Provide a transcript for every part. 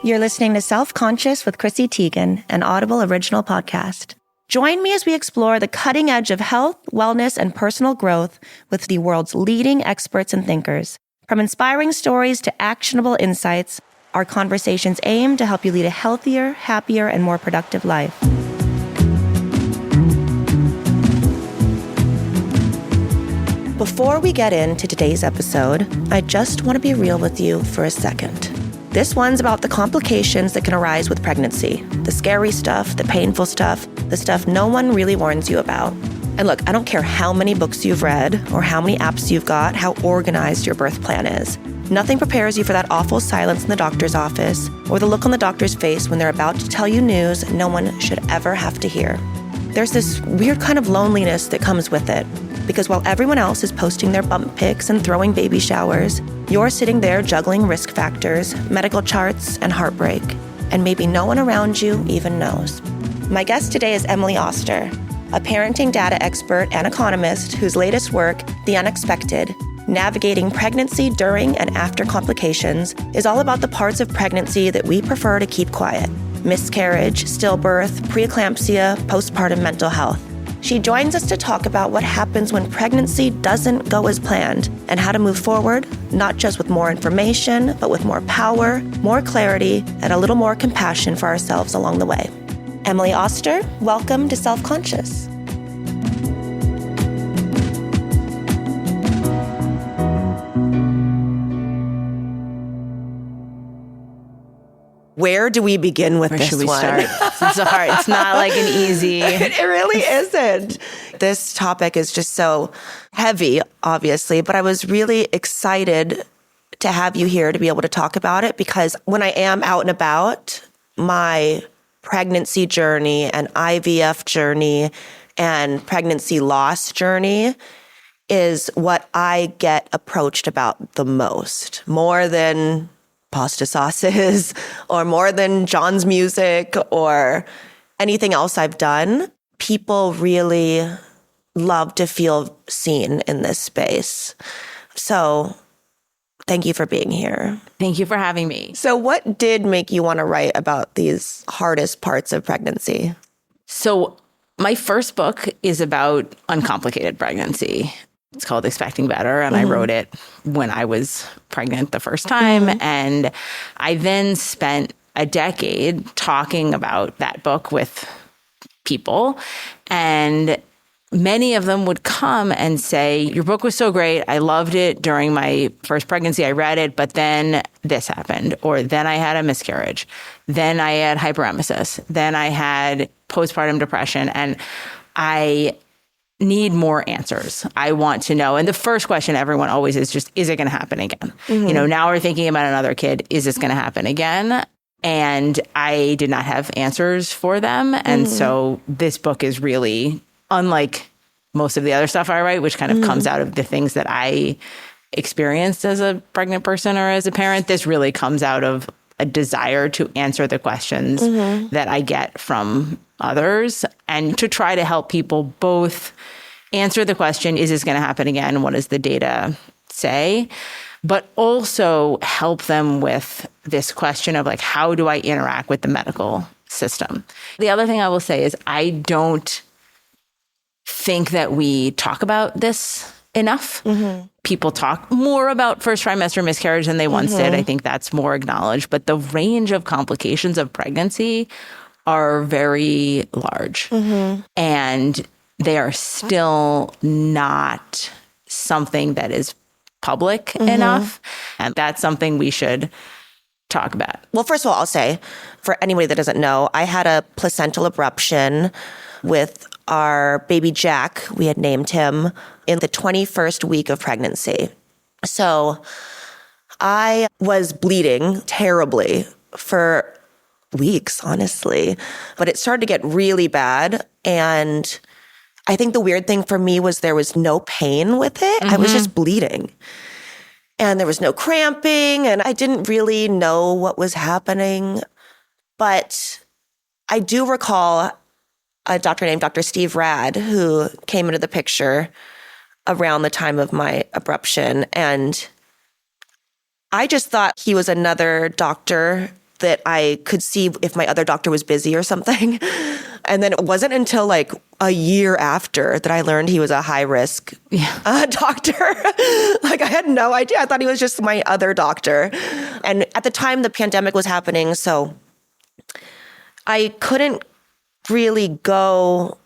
You're listening to Self-Conscious with Chrissy Teigen, an Audible original podcast. Join me as we explore the cutting edge of health, wellness, and personal growth with the world's leading experts and thinkers. From inspiring stories to actionable insights, our conversations aim to help you lead a healthier, happier, and more productive life. Before we get into today's episode, I just want to be real with you for a second. This one's about the complications that can arise with pregnancy, the scary stuff, the painful stuff, the stuff no one really warns you about. And look, I don't care how many books you've read or how many apps you've got, how organized your birth plan is. Nothing prepares you for that awful silence in the doctor's office or the look on the doctor's face when they're about to tell you news no one should ever have to hear. There's this weird kind of loneliness that comes with it, because while everyone else is posting their bump pics and throwing baby showers, you're sitting there juggling risk factors, medical charts, and heartbreak, and maybe no one around you even knows. My guest today is Emily Oster, a parenting data expert and economist whose latest work, The Unexpected: Navigating Pregnancy During and After Complications, is all about the parts of pregnancy that we prefer to keep quiet: miscarriage, stillbirth, preeclampsia, postpartum mental health. She joins us to talk about what happens when pregnancy doesn't go as planned and how to move forward, not just with more information, but with more power, more clarity, and a little more compassion for ourselves along the way. Emily Oster, welcome to Self-Conscious. Where do we begin with this one? Where should we start? It's hard. It's not like an easy... It really isn't. This topic is just so heavy, obviously, but I was really excited to have you here to be able to talk about it, because when I am out and about, my pregnancy journey and IVF journey and pregnancy loss journey is what I get approached about the most, more than pasta sauces or more than John's music or anything else I've done. People really love to feel seen in this space. So thank you for being here. Thank you for having me. So what did make you want to write about these hardest parts of pregnancy? So my first book is about uncomplicated pregnancy. It's called Expecting Better, and I wrote it when I was pregnant the first time. And I then spent a decade talking about that book with people, and many of them would come and say, your book was so great. I loved it during my first pregnancy. I read it, but then this happened, or then I had a miscarriage. Then I had hyperemesis. Then I had postpartum depression, and I need more answers. I want to know. And the first question everyone always is just, is it going to happen again? You know, now we're thinking about another kid. Is this going to happen again? And I did not have answers for them. And so this book is really unlike most of the other stuff I write, which kind of comes out of the things that I experienced as a pregnant person or as a parent. This really comes out of a desire to answer the questions that I get from others, and to try to help people both answer the question, is this going to happen again? What does the data say? But also help them with this question of like, how do I interact with the medical system? The other thing I will say is I don't think that we talk about this enough. People talk more about first trimester miscarriage than they once did. I think that's more acknowledged. But the range of complications of pregnancy are very large. And they are still not something that is public enough. And that's something we should talk about. Well, first of all, I'll say, for anybody that doesn't know, I had a placental abruption with our baby Jack, we had named him, in the 21st week of pregnancy. So I was bleeding terribly for weeks, honestly, but it started to get really bad. And I think the weird thing for me was there was no pain with it. I was just bleeding. And there was no cramping, and I didn't really know what was happening. But I do recall a doctor named Dr. Steve Rad, who came into the picture around the time of my abruption. And I just thought he was another doctor that I could see if my other doctor was busy or something. And then it wasn't until like a year after that I learned he was a high risk doctor. Like I had no idea. I thought he was just my other doctor. And at the time the pandemic was happening, so I couldn't really go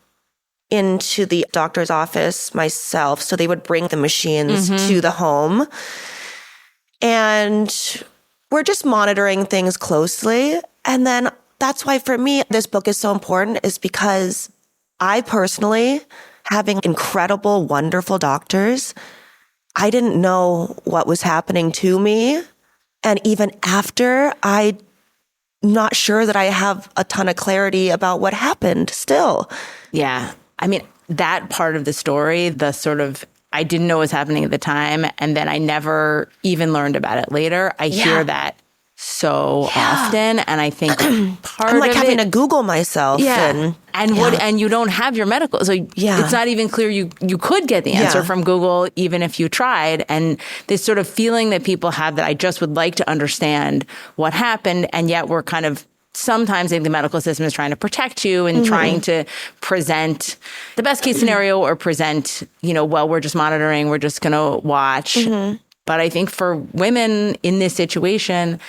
into the doctor's office myself. So they would bring the machines to the home. And we're just monitoring things closely. And then that's why for me, this book is so important, is because I personally, having incredible, wonderful doctors, I didn't know what was happening to me. And even after, I'm not sure that I have a ton of clarity about what happened still. Yeah. I mean, that part of the story, the sort of, I didn't know what was happening at the time, and then I never even learned about it later. I hear that so often, and I think part I'm like of having to Google myself. And you don't have your medical, so it's not even clear you could get the answer from Google even if you tried. And this sort of feeling that people have that I just would like to understand what happened, and yet we're kind of sometimes I think the medical system is trying to protect you and trying to present the best case scenario or present, well, we're just monitoring, we're just going to watch. But I think for women in this situation,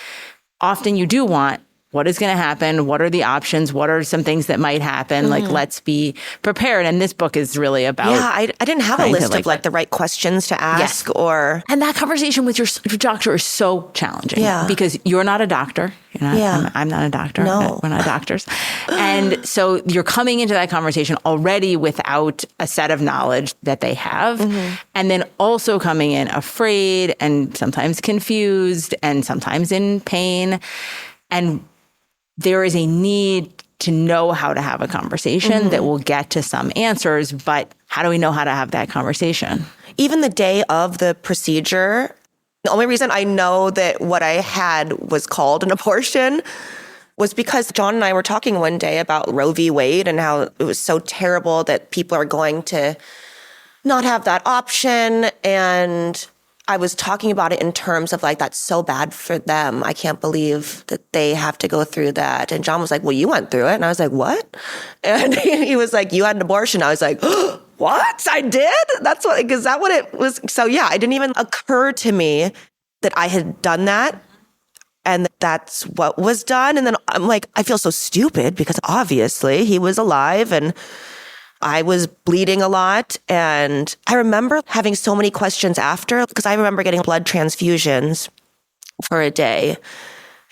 often you do want, what is going to happen? What are the options? What are some things that might happen? Like, let's be prepared. And this book is really about... Yeah, I didn't have a list of the right questions to ask or... And that conversation with your doctor is so challenging because you're not a doctor. I'm not a doctor. No. We're not doctors. And so you're coming into that conversation already without a set of knowledge that they have. And then also coming in afraid and sometimes confused and sometimes in pain. And there is a need to know how to have a conversation that will get to some answers, but how do we know how to have that conversation? Even the day of the procedure, the only reason I know that what I had was called an abortion was because John and I were talking one day about Roe v. Wade and how it was so terrible that people are going to not have that option. And I was talking about it in terms of that's so bad for them. I can't believe that they have to go through that. And John was like, well, you went through it. And I was like, what? And he was like, you had an abortion. I was like, oh, what? I did? Is that what it was? So yeah, it didn't even occur to me that I had done that. And that's what was done. And then I'm like, I feel so stupid because obviously he was alive and I was bleeding a lot. And I remember having so many questions after, because I remember getting blood transfusions for a day.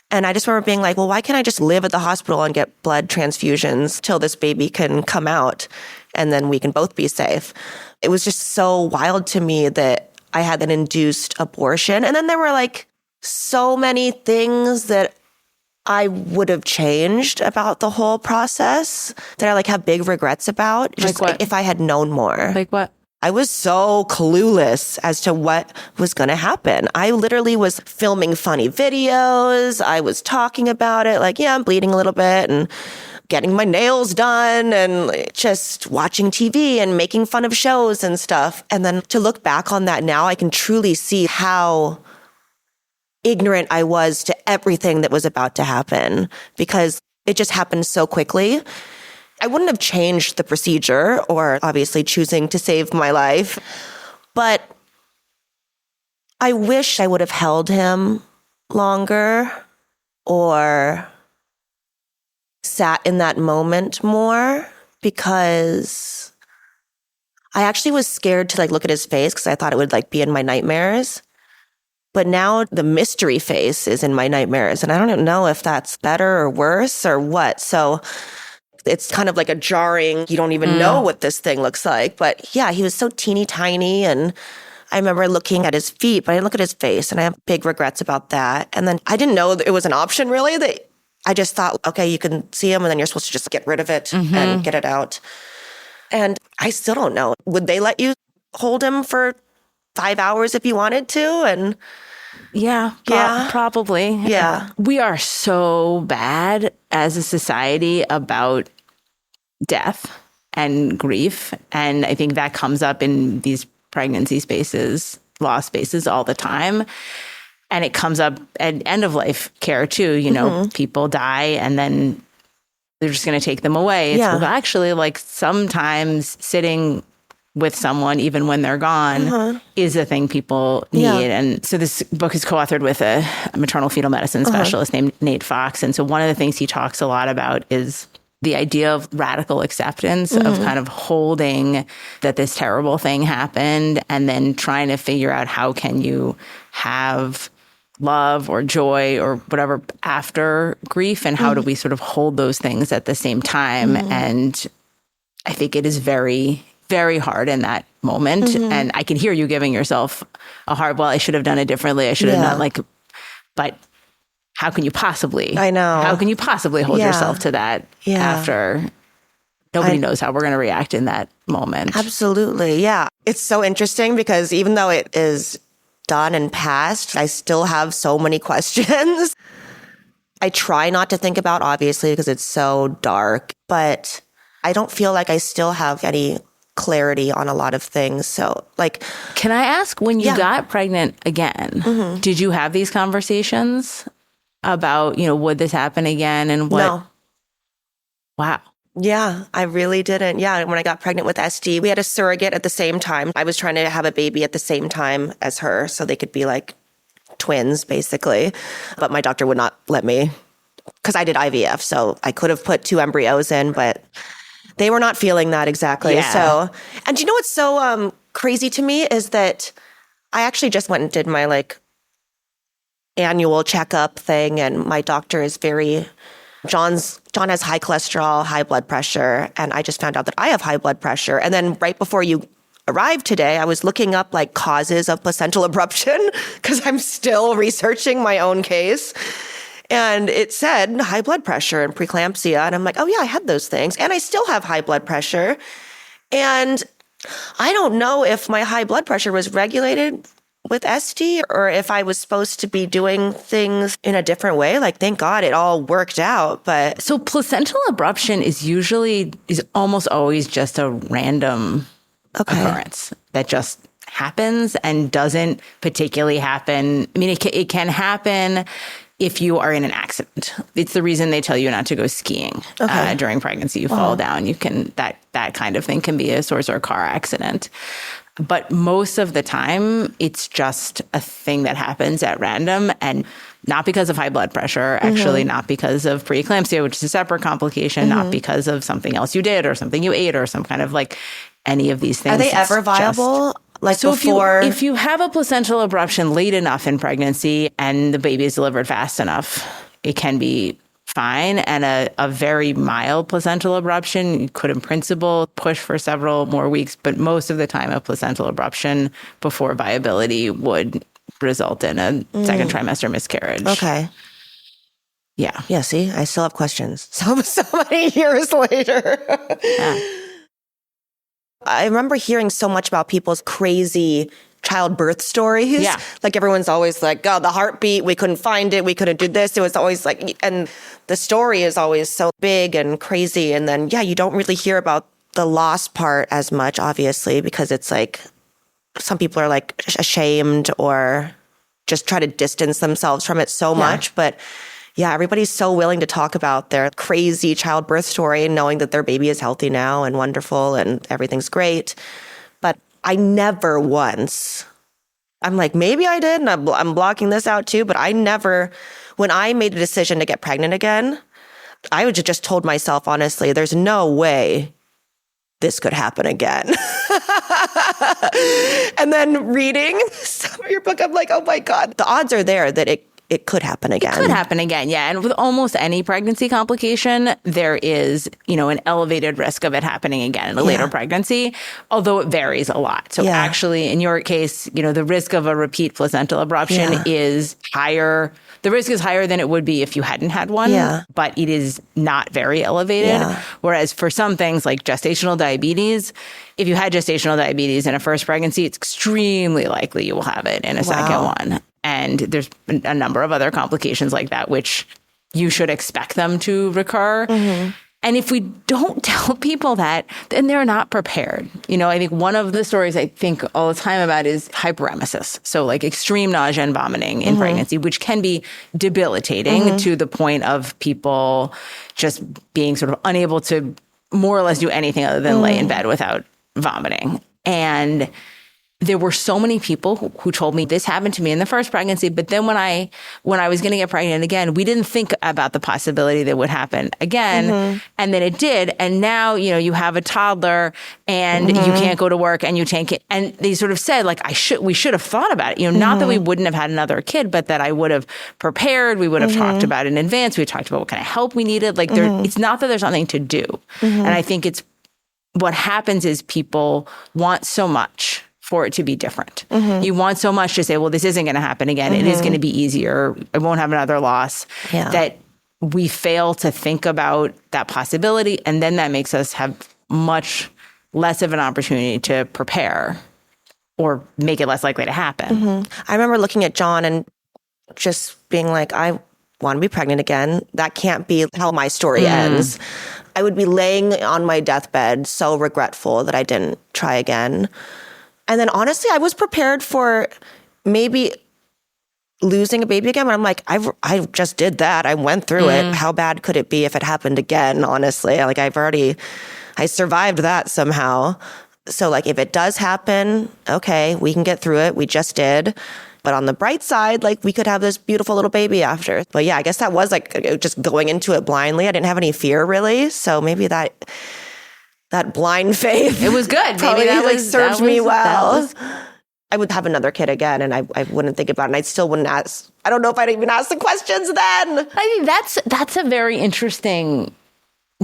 And I just remember being like, well, why can't I just live at the hospital and get blood transfusions till this baby can come out and then we can both be safe? It was just so wild to me that I had an induced abortion. And then there were so many things that I would have changed about the whole process that I have big regrets about. Just if I had known more. Like what? I was so clueless as to what was going to happen. I literally was filming funny videos. I was talking about it I'm bleeding a little bit and getting my nails done and just watching TV and making fun of shows and stuff. And then to look back on that now, I can truly see how ignorant I was to everything that was about to happen because it just happened so quickly. I wouldn't have changed the procedure or obviously choosing to save my life, but I wish I would have held him longer or sat in that moment more because I actually was scared to look at his face because I thought it would be in my nightmares. But now the mystery face is in my nightmares. And I don't know if that's better or worse or what. So it's kind of a jarring, you don't even know what this thing looks like. But yeah, he was so teeny tiny. And I remember looking at his feet, but I didn't look at his face. And I have big regrets about that. And then I didn't know that it was an option really. That I just thought, okay, you can see him and then you're supposed to just get rid of it and get it out. And I still don't know. Would they let you hold him for 5 hours if you wanted to? And probably. Yeah. We are so bad as a society about death and grief. And I think that comes up in these pregnancy spaces, loss spaces all the time. And it comes up at end of life care too. You know, people die and then they're just going to take them away. It's well, actually, like sometimes sitting with someone, even when they're gone, is a thing people need. And so this book is co-authored with a maternal fetal medicine specialist named Nate Fox. And so one of the things he talks a lot about is the idea of radical acceptance of kind of holding that this terrible thing happened and then trying to figure out how can you have love or joy or whatever after grief, and how do we sort of hold those things at the same time. And I think it is very, very hard in that moment. And I can hear you giving yourself a hard, well, I should have done it differently. I should have done like, but how can you possibly? I know. How can you possibly hold yourself to that after? Nobody knows how we're going to react in that moment. Absolutely. Yeah. It's so interesting because even though it is done and past, I still have so many questions. I try not to think about, obviously, because it's so dark, but I don't feel like I still have any clarity on a lot of things. So, like, can I ask, when you got pregnant again, did you have these conversations about, you know, would this happen again and what? No. Wow. Yeah, I really didn't. Yeah, when I got pregnant with SD, we had a surrogate at the same time. I was trying to have a baby at the same time as her so they could be like twins, basically. But my doctor would not let me because I did IVF. So I could have put 2 embryos in, but they were not feeling that exactly. Yeah. So, and you know what's so crazy to me is that I actually just went and did my like annual checkup thing, and my doctor is very... John has high cholesterol, high blood pressure, and I just found out that I have high blood pressure. And then right before you arrived today, I was looking up like causes of placental abruption because I'm still researching my own case. And it said high blood pressure and preeclampsia. And I'm like, oh yeah, I had those things. And I still have high blood pressure. And I don't know if my high blood pressure was regulated with SD or if I was supposed to be doing things in a different way. Like, thank God it all worked out. But so placental abruption is almost always just a random occurrence that just happens and doesn't particularly happen. I mean, it can happen if you are in an accident. It's the reason they tell you not to go skiing during pregnancy. You fall down. You can that kind of thing can be a source or a car accident. But most of the time, it's just a thing that happens at random, and not because of high blood pressure, actually not because of preeclampsia, which is a separate complication, not because of something else you did or something you ate or some kind of like any of these things. Are they ever viable? Like, so before? If you have a placental abruption late enough in pregnancy and the baby is delivered fast enough, it can be fine. And a very mild placental abruption, you could in principle push for several more weeks, but most of the time a placental abruption before viability would result in a second trimester miscarriage. Okay. Yeah. Yeah, see, I still have questions. So many years later. I remember hearing so much about people's crazy childbirth stories. Yeah. Like everyone's always like, oh, the heartbeat, we couldn't find it, we couldn't do this. It was always like, and the story is always so big and crazy. And then, you don't really hear about the loss part as much, obviously, because it's like, some people are like ashamed or just try to distance themselves from it so much. But yeah, everybody's so willing to talk about their crazy childbirth story and knowing that their baby is healthy now and wonderful and everything's great. But I never once, I'm like, maybe I did, and I'm blocking this out too, but I never, when I made a decision to get pregnant again, I would just told myself, honestly, there's no way this could happen again. And then reading some of your book, I'm like, oh my God, the odds are there that it could happen again. It could happen again, yeah. And with almost any pregnancy complication, there is, an elevated risk of it happening again in a later pregnancy, although it varies a lot. So actually, in your case, the risk of a repeat placental abruption is higher. The risk is higher than it would be if you hadn't had one, but it is not very elevated. Whereas for some things like gestational diabetes, if you had gestational diabetes in a first pregnancy, it's extremely likely you will have it in a second one. And there's a number of other complications like that, which you should expect them to recur. And if we don't tell people that, then they're not prepared. I think one of the stories I think all the time about is hyperemesis. So like extreme nausea and vomiting in pregnancy, which can be debilitating to the point of people just being sort of unable to more or less do anything other than lay in bed without vomiting. And there were so many people who told me this happened to me in the first pregnancy, but then when I was going to get pregnant again, we didn't think about the possibility that would happen again, and then it did. And now you have a toddler, and you can't go to work, and you can't. And they sort of said like we should have thought about it. Not that we wouldn't have had another kid, but that I would have prepared. We would have talked about it in advance. We talked about what kind of help we needed. Like it's not that there's nothing to do, and I think it's what happens is people want so much for it to be different. You want so much to say, well, this isn't going to happen again. It is going to be easier. I won't have another loss. Yeah. That we fail to think about that possibility. And then that makes us have much less of an opportunity to prepare or make it less likely to happen. I remember looking at John and just being like, I want to be pregnant again. That can't be how my story ends. I would be laying on my deathbed so regretful that I didn't try again. And then honestly, I was prepared for maybe losing a baby again. But I'm like, I just did that. I went through it. How bad could it be if it happened again? Honestly, like I survived that somehow. So like if it does happen, okay, we can get through it. We just did. But on the bright side, like we could have this beautiful little baby after. But yeah, I guess that was like just going into it blindly. I didn't have any fear really. So maybe that blind faith. It was good. Probably served me well. I would have another kid again, and I wouldn't think about it. And I still wouldn't ask. I don't know if I'd even ask the questions then. I think that's a very interesting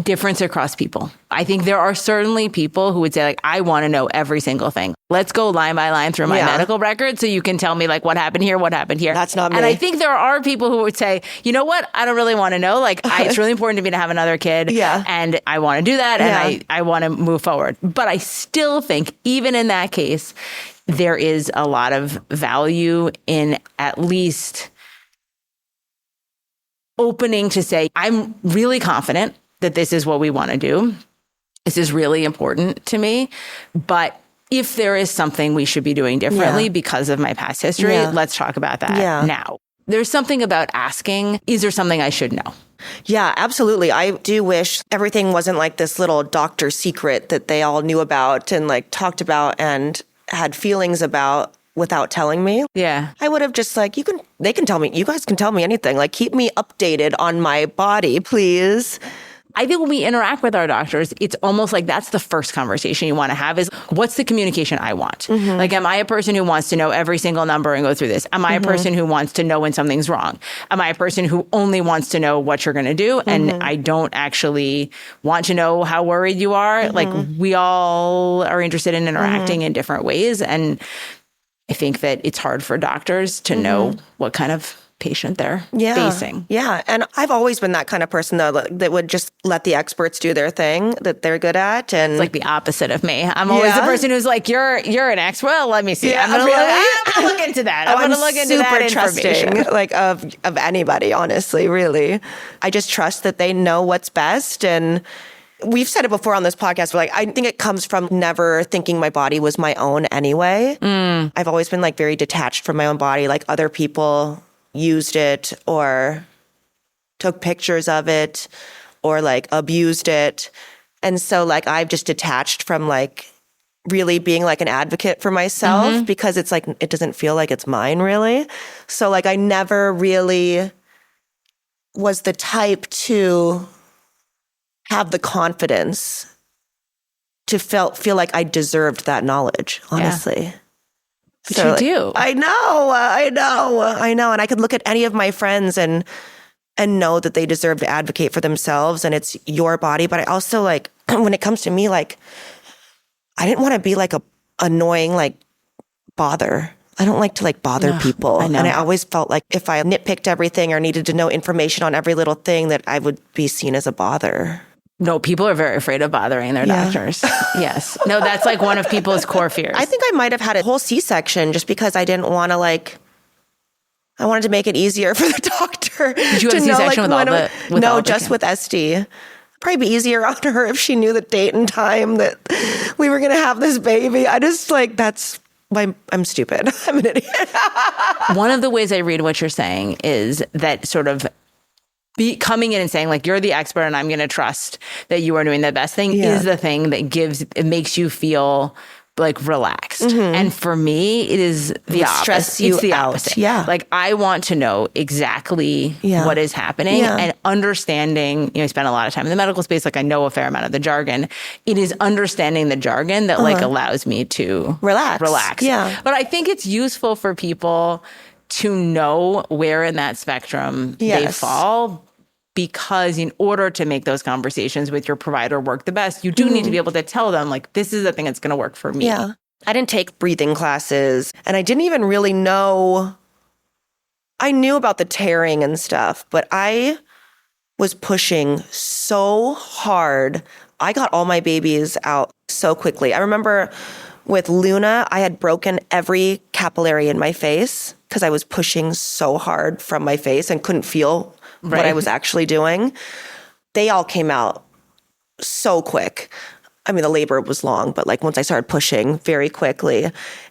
difference across people. I think there are certainly people who would say, like, I want to know every single thing. Let's go line by line through my medical record so you can tell me, like, what happened here, what happened here. That's not me. And I think there are people who would say, you know what? I don't really want to know. Like, it's really important to me to have another kid. Yeah. And I want to do that. And I want to move forward. But I still think, even in that case, there is a lot of value in at least opening to say, I'm really confident that this is what we want to do. This is really important to me. But if there is something we should be doing differently because of my past history, let's talk about that now. There's something about asking, is there something I should know? Yeah, absolutely. I do wish everything wasn't like this little doctor secret that they all knew about and like talked about and had feelings about without telling me. Yeah. I would have just like, you guys can tell me anything. Like, keep me updated on my body, please. I think when we interact with our doctors, it's almost like that's the first conversation you want to have is, what's the communication I want? Like, am I a person who wants to know every single number and go through this? Am I a person who wants to know when something's wrong? Am I a person who only wants to know what you're going to do? And I don't actually want to know how worried you are. Like, we all are interested in interacting in different ways. And I think that it's hard for doctors to know what kind of patient they're facing. Yeah. And I've always been that kind of person, though, that would just let the experts do their thing that they're good at. And it's like the opposite of me. I'm always the person who's like, you're an expert. Well, let me see. I'm going to look into that. I'm going to look into that information. Trusting, like, of anybody, honestly, really. I just trust that they know what's best. And we've said it before on this podcast, but like, I think it comes from never thinking my body was my own anyway. I've always been like very detached from my own body. Like, other people used it or took pictures of it or like abused it. And so like I've just detached from like really being like an advocate for myself because it's like, it doesn't feel like it's mine really. So like I never really was the type to have the confidence to feel like I deserved that knowledge, honestly. Yeah. But so, you do. I know. And I could look at any of my friends and know that they deserve to advocate for themselves and it's your body. But I also like, when it comes to me, like, I didn't want to be like a annoying, like, bother. I don't like to like bother people. I know. And I always felt like if I nitpicked everything or needed to know information on every little thing that I would be seen as a bother. No, people are very afraid of bothering their doctors. Yes. No, that's like one of people's core fears. I think I might have had a whole C-section just because I didn't want to like, I wanted to make it easier for the doctor. Did you have a C-section with all the... No, just with SD. probably be easier on her if she knew the date and time that we were going to have this baby. I just like, that's why I'm stupid. I'm an idiot. One of the ways I read what you're saying is that sort of coming in and saying like, you're the expert and I'm going to trust that you are doing the best thing is the thing that it makes you feel like relaxed. And for me, it is the opposite. Stress you it's the out. opposite. Yeah. Like I want to know exactly what is happening and understanding, I spend a lot of time in the medical space. Like I know a fair amount of the jargon. It is understanding the jargon that like allows me to relax. Yeah. But I think it's useful for people to know where in that spectrum they fall, because in order to make those conversations with your provider work the best, you do need to be able to tell them, like, this is the thing that's going to work for me. Yeah. I didn't take breathing classes, and I didn't even really know. I knew about the tearing and stuff, but I was pushing so hard. I got all my babies out so quickly. I remember with Luna, I had broken every capillary in my face because I was pushing so hard from my face and couldn't feel what I was actually doing. They all came out so quick. I mean, the labor was long, but like once I started pushing very quickly,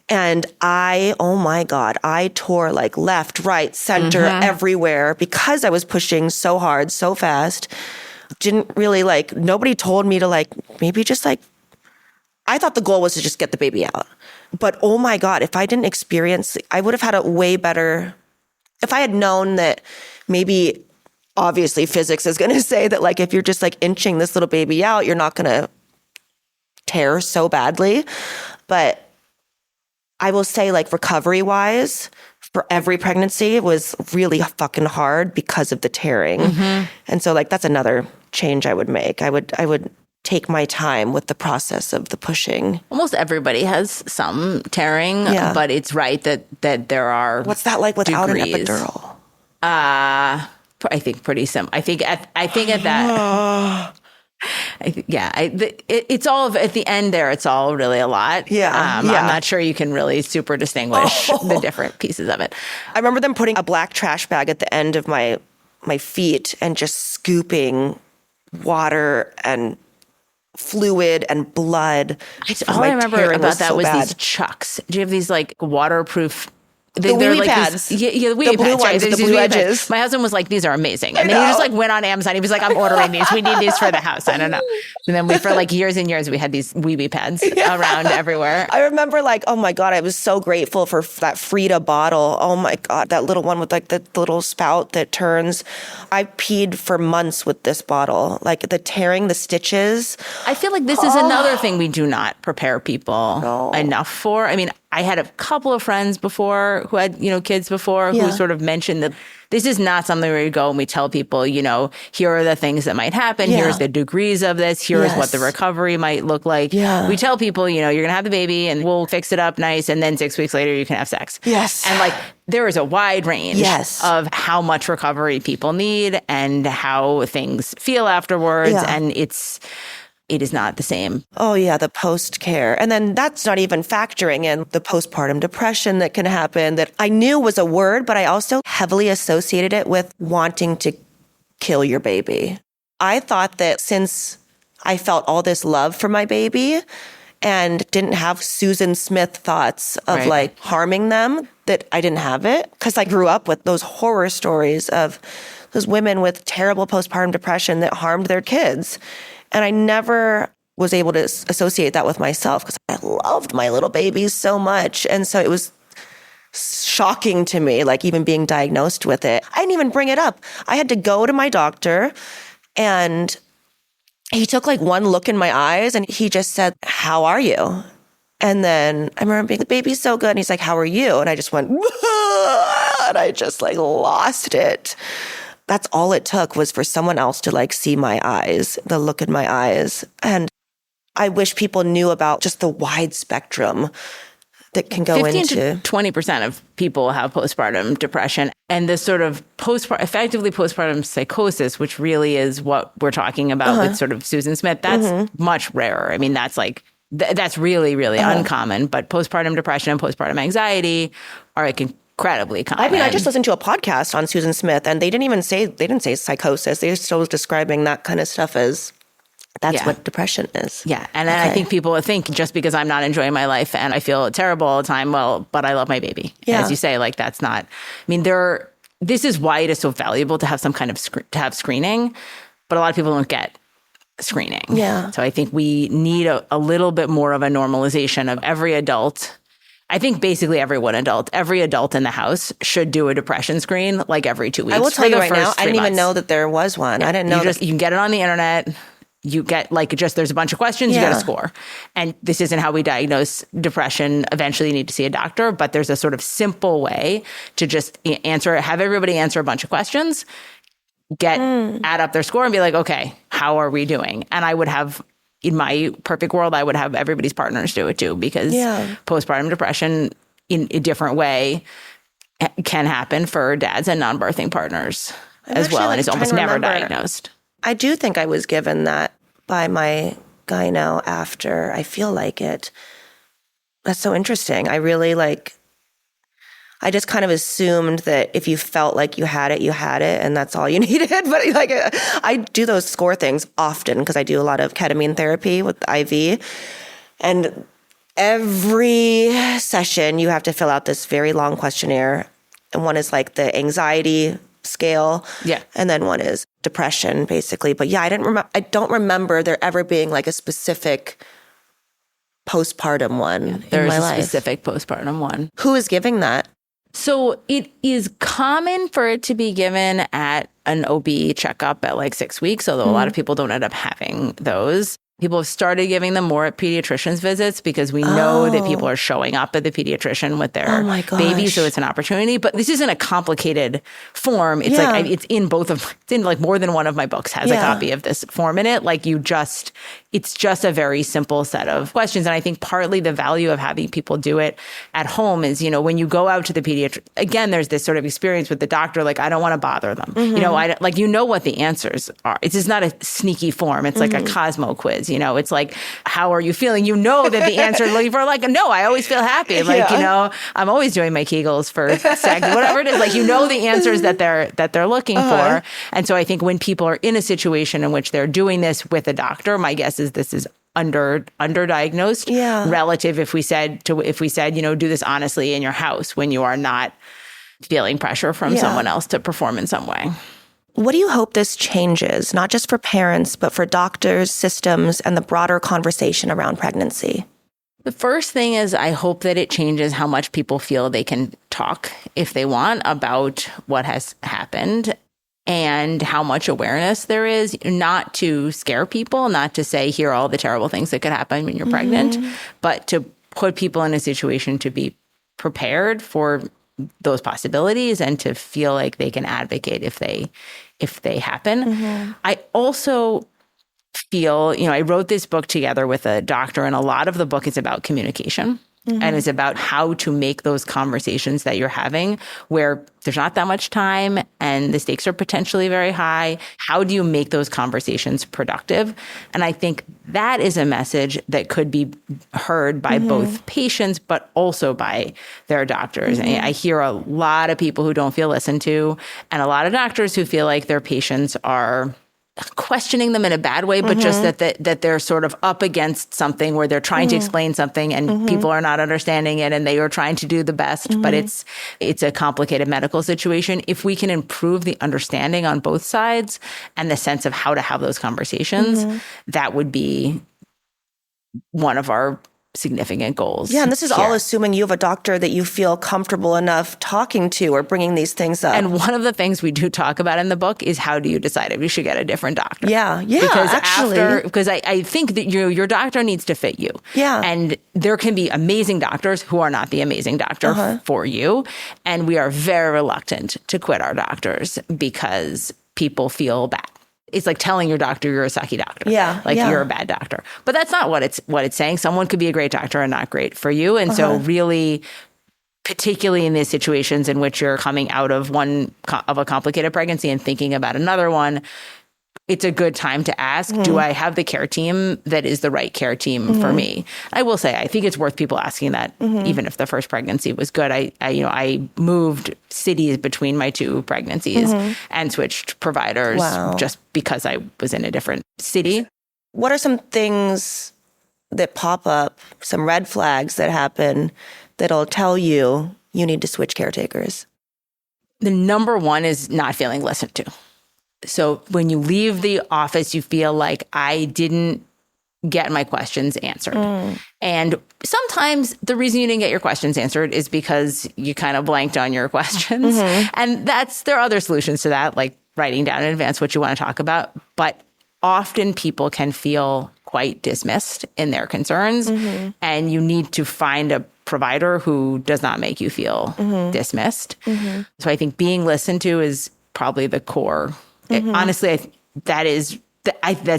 and oh my God, I tore like left, right, center, everywhere because I was pushing so hard, so fast. Didn't really nobody told me to maybe just I thought the goal was to just get the baby out. But oh my God, if I didn't experience, I would have had a way better, if I had known that maybe obviously physics is going to say that if you're just inching this little baby out, you're not going to tear so badly. But I will say recovery wise, for every pregnancy, it was really fucking hard because of the tearing. And so that's another change I would make. I would take my time with the process of the pushing. Almost everybody has some tearing, but it's right that there are. What's that like without degrees. An epidural? I think pretty simple. I think at that. It's all at the end there. It's all really a lot. I'm not sure you can really super distinguish the different pieces of it. I remember them putting a black trash bag at the end of my feet and just scooping water and fluid and blood. All I remember about that was these chucks. Do you have these waterproof? The wee pads. The wee blue pads. Ones, the blue edges. My husband was like, these are amazing. And then he just went on Amazon. He was like, I'm ordering these. We need these for the house. I don't know. And then for years and years, we had these wee pads around everywhere. I remember oh my God, I was so grateful for that Frida bottle. Oh my God, that little one with the little spout that turns. I peed for months with this bottle. The tearing, the stitches. I feel like this is another thing we do not prepare people enough for. I mean, I had a couple of friends before who had, kids before who sort of mentioned that this is not something where you go and we tell people, here are the things that might happen. Here's the degrees of this. Here's what the recovery might look like. Yeah. We tell people, you're going to have the baby and we'll fix it up nice. And then 6 weeks later, you can have sex. Yes. And there is a wide range of how much recovery people need and how things feel afterwards. Yeah. And it is not the same. Oh, yeah, the post-care. And then that's not even factoring in the postpartum depression that can happen that I knew was a word, but I also heavily associated it with wanting to kill your baby. I thought that since I felt all this love for my baby and didn't have Susan Smith thoughts of harming them, that I didn't have it. Because I grew up with those horror stories of those women with terrible postpartum depression that harmed their kids. And I never was able to associate that with myself because I loved my little babies so much. And so it was shocking to me, even being diagnosed with it. I didn't even bring it up. I had to go to my doctor and he took one look in my eyes and he just said, "How are you?" And then I remember being, "The baby's so good." And he's like, "How are you?" And I just went, "Whoa," and I just lost it. That's all it took was for someone else to see my eyes, the look in my eyes. And I wish people knew about just the wide spectrum that can go 15 into. to 20% of people have postpartum depression. And this sort of effectively postpartum psychosis, which really is what we're talking about with sort of Susan Smith, that's much rarer. I mean, that's that's really, really uncommon. But postpartum depression and postpartum anxiety are incredibly common. I mean, I just listened to a podcast on Susan Smith and they didn't say psychosis. They were still describing that kind of stuff as That's what depression is. Yeah. And then I think people think just because I'm not enjoying my life and I feel terrible all the time, well, but I love my baby. Yeah. As you say, like that's not, I mean, this is why it is so valuable to have some kind of to have screening, but a lot of people don't get screening. Yeah. So I think we need a little bit more of a normalization of every adult. I think basically every adult in the house should do a depression screen like every 2 weeks. I will tell you right now, I didn't even know that there was one. I didn't know. You can get it on the internet. You get there's a bunch of questions, you get a score. And this isn't how we diagnose depression. Eventually you need to see a doctor, but there's a sort of simple way to just have everybody answer a bunch of questions, add up their score and be like, okay, how are we doing? And I would have, in my perfect world, I would have everybody's partners do it too, because postpartum depression in a different way can happen for dads and non-birthing partners as well. And it's almost never diagnosed. I do think I was given that by my gyno after. I feel like it. That's so interesting. I really I just kind of assumed that if you felt like you had it, and that's all you needed. But I do those score things often because I do a lot of ketamine therapy with IV. And every session you have to fill out this very long questionnaire. And one is like the anxiety scale. Yeah. And then one is depression, basically. But yeah, I don't remember there ever being like a specific postpartum one There's in my life. Specific postpartum one. Who is giving that? So it is common for it to be given at an OB checkup at like 6 weeks, although a lot of people don't end up having those. People have started giving them more at pediatricians' visits because we know that people are showing up at the pediatrician with their baby, so it's an opportunity. But this isn't a complicated form. It's like it's in like more than one of my books has a copy of this form in it. It's just a very simple set of questions. And I think partly the value of having people do it at home is, when you go out to the pediatrician, again, there's this sort of experience with the doctor, like, I don't want to bother them. What the answers are. It's just not a sneaky form. It's like a Cosmo quiz. It's like, how are you feeling? That the answer is looking for no, I always feel happy. I'm always doing my Kegels for sex, whatever it is. The answers that they're looking for. And so I think when people are in a situation in which they're doing this with a doctor, my guess is this is underdiagnosed relative if we said, do this honestly in your house when you are not feeling pressure from someone else to perform in some way. What do you hope this changes, not just for parents, but for doctors, systems, and the broader conversation around pregnancy? The first thing is I hope that it changes how much people feel they can talk, if they want, about what has happened and how much awareness there is, not to scare people, not to say, here are all the terrible things that could happen when you're pregnant, but to put people in a situation to be prepared for those possibilities and to feel like they can advocate if they happen. I also feel, I wrote this book together with a doctor, and a lot of the book is about communication and is about how to make those conversations that you're having where there's not that much time and the stakes are potentially very high. How do you make those conversations productive? And I think that is a message that could be heard by both patients, but also by their doctors. And I hear a lot of people who don't feel listened to, and a lot of doctors who feel like their patients are questioning them in a bad way, but just that they're sort of up against something where they're trying to explain something and people are not understanding it and they are trying to do the best, but it's a complicated medical situation. If we can improve the understanding on both sides and the sense of how to have those conversations, that would be one of our significant goals. Yeah, and this is all assuming you have a doctor that you feel comfortable enough talking to or bringing these things up. And one of the things we do talk about in the book is how do you decide if you should get a different doctor? Yeah, Because I think that your doctor needs to fit you. Yeah. And there can be amazing doctors who are not the amazing doctor for you. And we are very reluctant to quit our doctors because people feel bad. It's like telling your doctor you're a sucky doctor. You're a bad doctor. But that's not what it's saying. Someone could be a great doctor and not great for you. And so really, particularly in these situations in which you're coming out of a complicated pregnancy and thinking about another one, it's a good time to ask, do I have the care team that is the right care team for me? I will say, I think it's worth people asking that, even if the first pregnancy was good. I moved cities between my two pregnancies and switched providers just because I was in a different city. what are some things that pop up, some red flags that happen that'll tell you you need to switch caretakers? The number one is not feeling listened to. So when you leave the office, you feel like I didn't get my questions answered. And sometimes the reason you didn't get your questions answered is because you kind of blanked on your questions. And there are other solutions to that, like writing down in advance what you want to talk about. But often people can feel quite dismissed in their concerns. And you need to find a provider who does not make you feel dismissed. So I think being listened to is probably the core. Honestly, that's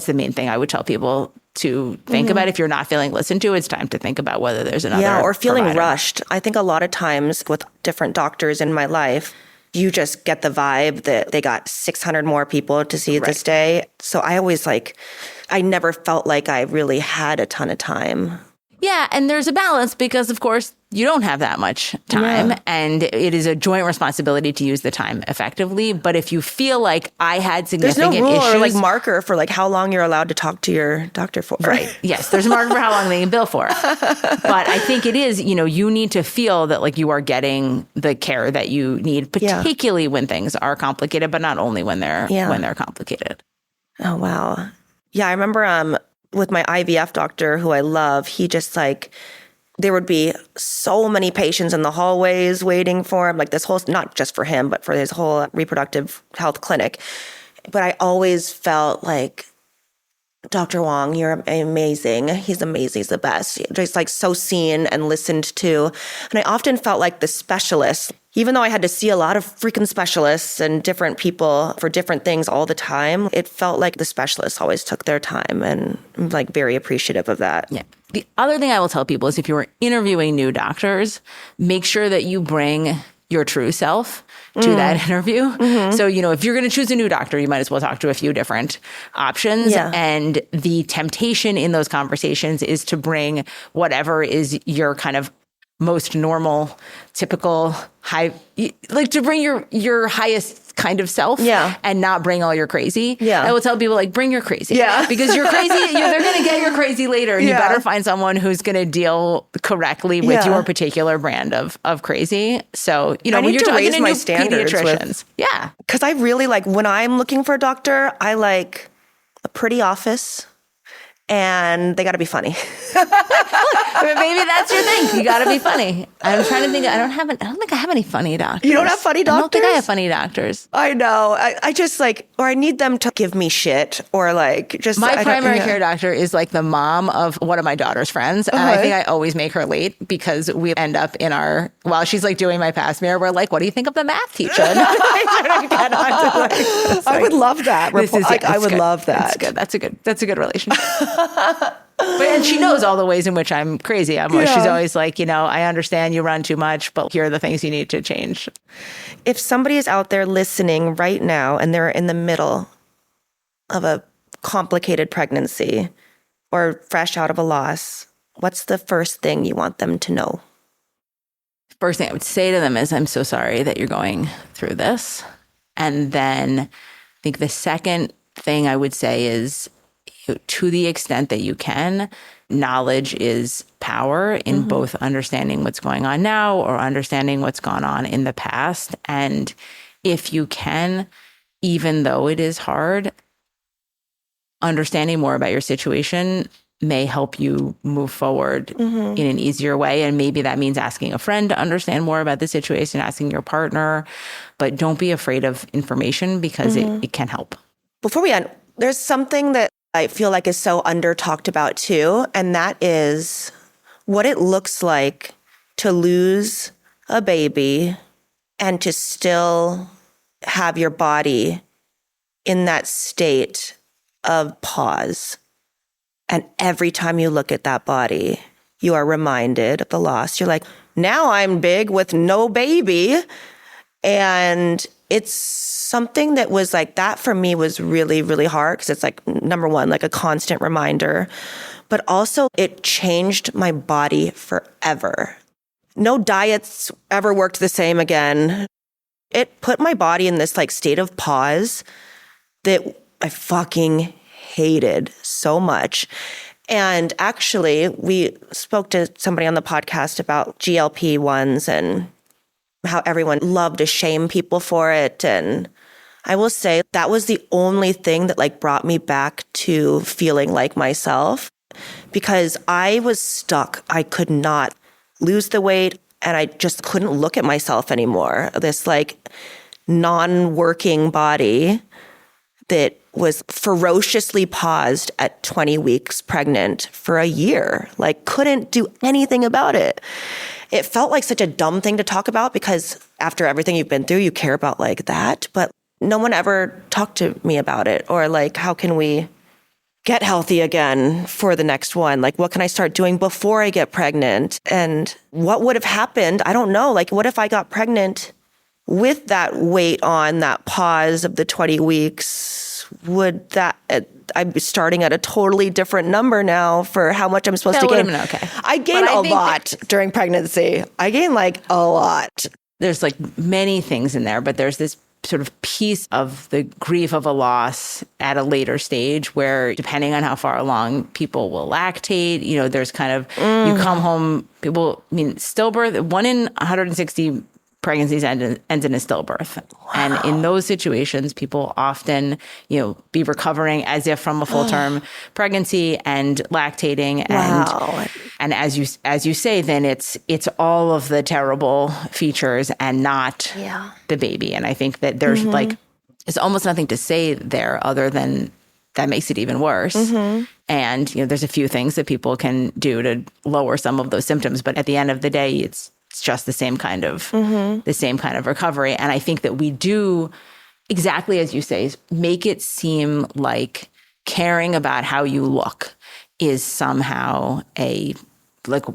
the main thing I would tell people to think about. If you're not feeling listened to, it's time to think about whether there's another or feeling provider. rushed. I think a lot of times with different doctors in my life, you just get the vibe that they got 600 more people to see this day. So I always I never felt like I really had a ton of time. Yeah, and there's a balance because, of course, you don't have that much time, and it is a joint responsibility to use the time effectively. But if you feel like I had significant there's no rule issues, or marker for how long you're allowed to talk to your doctor for. Right. Yes, there's a marker for how long they can bill for. But I think it is, you need to feel that you are getting the care that you need, particularly when things are complicated, but not only when they're complicated. Oh, wow. Yeah, I remember with my IVF doctor, who I love, he just there would be so many patients in the hallways waiting for him, this whole, not just for him, but for his whole reproductive health clinic. But I always felt like, Dr. Wong, you're amazing. He's amazing. He's the best. Just so seen and listened to. And I often felt like the specialist, even though I had to see a lot of freaking specialists and different people for different things all the time, it felt like the specialists always took their time. And I'm very appreciative of that. Yeah. The other thing I will tell people is if you are interviewing new doctors, make sure that you bring your true self to that interview. So, if you're going to choose a new doctor, you might as well talk to a few different options. Yeah. And the temptation in those conversations is to bring whatever is your kind of most normal, typical, high, to bring your highest kind of self and not bring all your crazy. I will tell people bring your crazy. Because you're crazy, they're going to get your crazy later. And you better find someone who's going to deal correctly with your particular brand of crazy. So, when you're talking to new pediatricians. Because I really when I'm looking for a doctor, I like a pretty office. And they got to be funny. Maybe that's your thing. You got to be funny. I'm trying to think. I don't think I have any funny doctors. You don't have funny doctors? I don't think I have funny doctors. I know. I just or I need them to give me shit or just. My primary care doctor is the mom of one of my daughter's friends. And I think I always make her late because we end up while she's doing my past mirror, we're what do you think of the math teacher? I would love that. I would love that. That's good. That's a good relationship. And she knows all the ways in which I'm crazy. She's always I understand you run too much, but here are the things you need to change. If somebody is out there listening right now and they're in the middle of a complicated pregnancy or fresh out of a loss, what's the first thing you want them to know? First thing I would say to them is, I'm so sorry that you're going through this. And then I think the second thing I would say is, to the extent that you can, knowledge is power in both understanding what's going on now or understanding what's gone on in the past. And if you can, even though it is hard, understanding more about your situation may help you move forward in an easier way. And maybe that means asking a friend to understand more about the situation, asking your partner. But don't be afraid of information because it can help. Before we end, there's something that I feel like is so under talked about too, and that is what it looks like to lose a baby and to still have your body in that state of pause. And every time you look at that body, you are reminded of the loss. You're now I'm big with no baby. And it's something that was that for me was really, really hard because it's number one, a constant reminder, but also it changed my body forever. No diets ever worked the same again. It put my body in this state of pause that I fucking hated so much. And actually, we spoke to somebody on the podcast about GLP-1s and how everyone loved to shame people for it. And I will say that was the only thing that like brought me back to feeling like myself, because I was stuck. I could not lose the weight and I just couldn't look at myself anymore. This like non-working body that was ferociously paused at 20 weeks pregnant for a year, like couldn't do anything about it. It felt like such a dumb thing to talk about because after everything you've been through, you care about like that. But no one ever talked to me about it, or like, how can we get healthy again for the next one? Like, what can I start doing before I get pregnant? And what would have happened? I don't know. Like, what if I got pregnant with that weight on, that pause of the 20 weeks? Would that, I'm starting at a totally different number now for how much I'm supposed to gain. Okay. I gained a lot during pregnancy. I gained like a lot. There's like many things in there, but there's this sort of piece of the grief of a loss at a later stage where, depending on how far along, people will lactate. You know, there's kind of, you come home, stillbirth, 1 in 160 pregnancies ends in a stillbirth. Wow. And in those situations, people often, be recovering as if from a full-term pregnancy and lactating. And as you say, then it's all of the terrible features and not the baby. And I think that there's there's almost nothing to say there other than that makes it even worse. And, there's a few things that people can do to lower some of those symptoms. But at the end of the day, it's just the same kind of recovery. And I think that we do, exactly as you say, make it seem like caring about how you look is somehow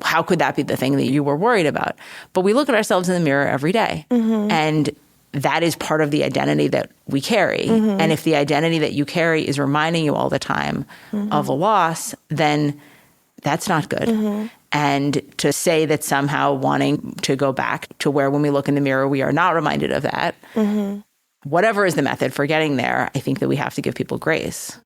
how could that be the thing that you were worried about? But we look at ourselves in the mirror every day. And that is part of the identity that we carry. And if the identity that you carry is reminding you all the time of a loss, then that's not good. And to say that somehow wanting to go back to where when we look in the mirror, we are not reminded of that, whatever is the method for getting there, I think that we have to give people grace.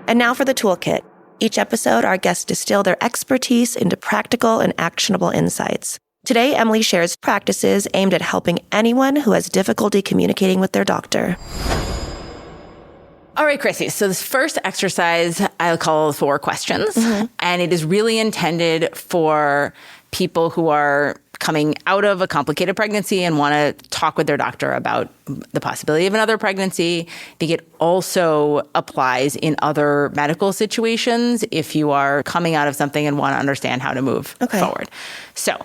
And now for the toolkit. Each episode, our guests distill their expertise into practical and actionable insights. Today, Emily shares practices aimed at helping anyone who has difficulty communicating with their doctor. All right, Chrissy. So this first exercise I'll call 4 questions. And it is really intended for people who are coming out of a complicated pregnancy and want to talk with their doctor about the possibility of another pregnancy. I think it also applies in other medical situations if you are coming out of something and want to understand how to move forward. So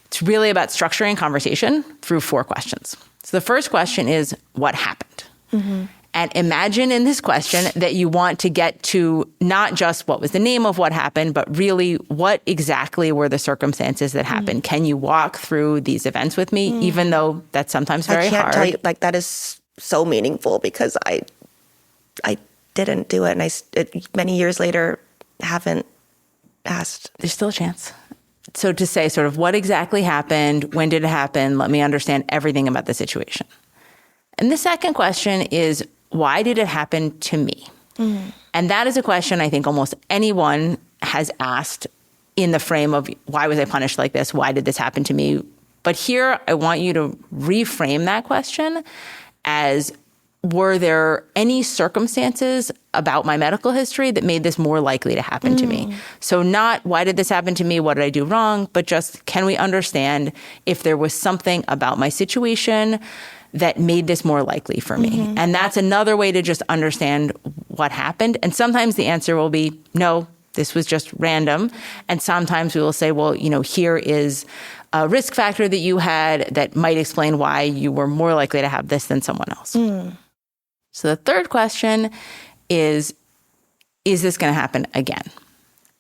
it's really about structuring conversation through 4 questions. So the first question is, what happened? And imagine in this question that you want to get to not just what was the name of what happened, but really what exactly were the circumstances that happened. Can you walk through these events with me, even though that's sometimes very hard? I can't tell you, like, that is so meaningful because I didn't do it. And many years later, haven't asked. There's still a chance. So to say sort of what exactly happened, when did it happen, let me understand everything about the situation. And the second question is, why did it happen to me? And that is a question I think almost anyone has asked in the frame of, why was I punished like this? Why did this happen to me? But here, I want you to reframe that question as, were there any circumstances about my medical history that made this more likely to happen to me? So not, why did this happen to me? What did I do wrong? But just, can we understand if there was something about my situation that made this more likely for me? And that's another way to just understand what happened. And sometimes the answer will be, no, this was just random. And sometimes we will say, well, here is a risk factor that you had that might explain why you were more likely to have this than someone else. So the third question is this going to happen again?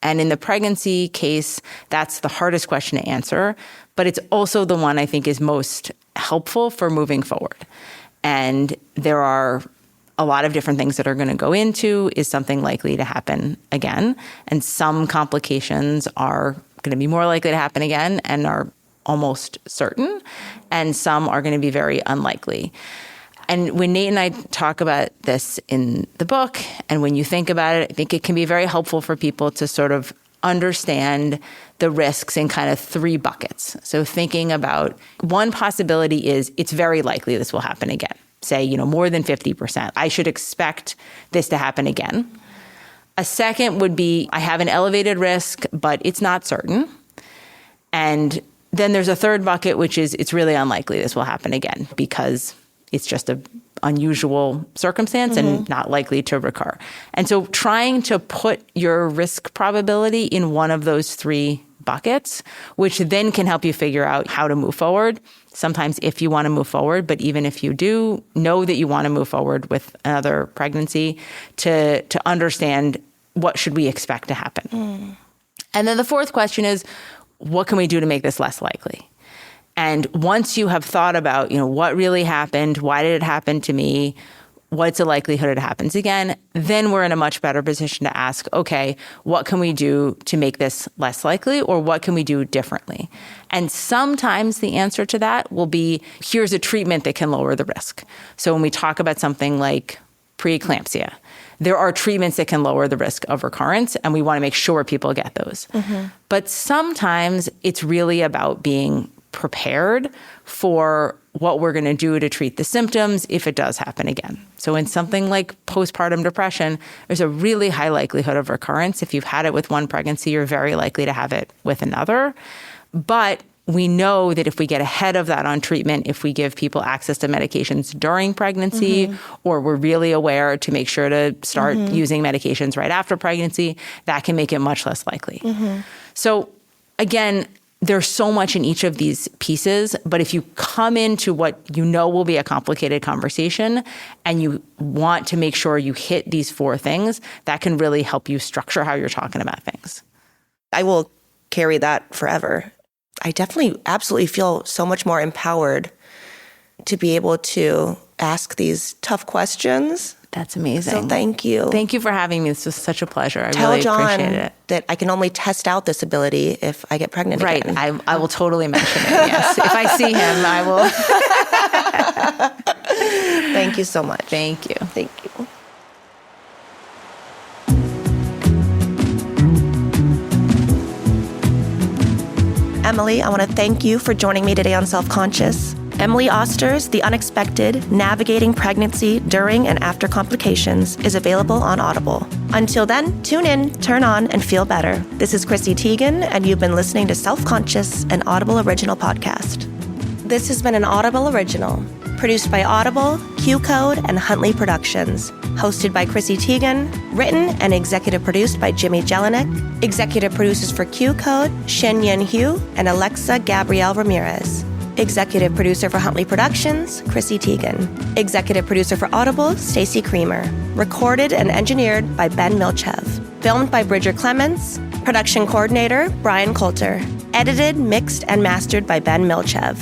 And in the pregnancy case, that's the hardest question to answer, but it's also the one I think is most helpful for moving forward. And there are a lot of different things that are going to go into, is something likely to happen again? And some complications are going to be more likely to happen again and are almost certain, and some are going to be very unlikely. And when Nate and I talk about this in the book, and when you think about it, I think it can be very helpful for people to sort of understand the risks in kind of 3 buckets. So thinking about one possibility is it's very likely this will happen again. Say, more than 50%. I should expect this to happen again. A second would be I have an elevated risk, but it's not certain. And then there's a third bucket, which is it's really unlikely this will happen again because it's just an unusual circumstance and not likely to recur. And so trying to put your risk probability in one of those 3 buckets, which then can help you figure out how to move forward. Sometimes if you want to move forward, but even if you do, know that you want to move forward with another pregnancy to understand what should we expect to happen. And then the fourth question is, what can we do to make this less likely? And once you have thought about, what really happened, why did it happen to me, what's the likelihood it happens again, then we're in a much better position to ask, okay, what can we do to make this less likely, or what can we do differently? And sometimes the answer to that will be, here's a treatment that can lower the risk. So when we talk about something like preeclampsia, there are treatments that can lower the risk of recurrence, and we want to make sure people get those. But sometimes it's really about being prepared for what we're going to do to treat the symptoms if it does happen again. So in something like postpartum depression, there's a really high likelihood of recurrence. If you've had it with one pregnancy, you're very likely to have it with another. But we know that if we get ahead of that on treatment, if we give people access to medications during pregnancy, or we're really aware to make sure to start using medications right after pregnancy, that can make it much less likely. So again, there's so much in each of these pieces, but if you come into what will be a complicated conversation and you want to make sure you hit these 4 things, that can really help you structure how you're talking about things. I will carry that forever. I definitely absolutely feel so much more empowered to be able to ask these tough questions. That's amazing. So thank you. Thank you for having me. This was such a pleasure. I Tell really John appreciate it. That I can only test out this ability if I get pregnant again. Right. I will totally mention it, yes. If I see him, I will. Thank you so much. Thank you. Thank you. Emily, I want to thank you for joining me today on Self-Conscious. Emily Oster's The Unexpected, Navigating Pregnancy During and After Complications is available on Audible. Until then, tune in, turn on, and feel better. This is Chrissy Teigen, and you've been listening to Self-Conscious, an Audible original podcast. This has been an Audible original, produced by Audible, Q-Code, and Huntley Productions. Hosted by Chrissy Teigen, written and executive produced by Jimmy Jelinek. Executive producers for Q-Code, Shen Yen Hu, and Alexa Gabrielle Ramirez. Executive producer for Huntley Productions, Chrissy Teigen. Executive producer for Audible, Stacey Creamer. Recorded and engineered by Ben Milchev. Filmed by Bridger Clements. Production coordinator, Brian Coulter. Edited, mixed, and mastered by Ben Milchev.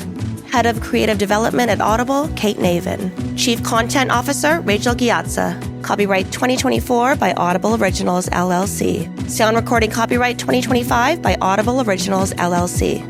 Head of Creative Development at Audible, Kate Navin. Chief Content Officer, Rachel Giazza. Copyright 2024 by Audible Originals, LLC. Sound recording copyright 2025 by Audible Originals, LLC.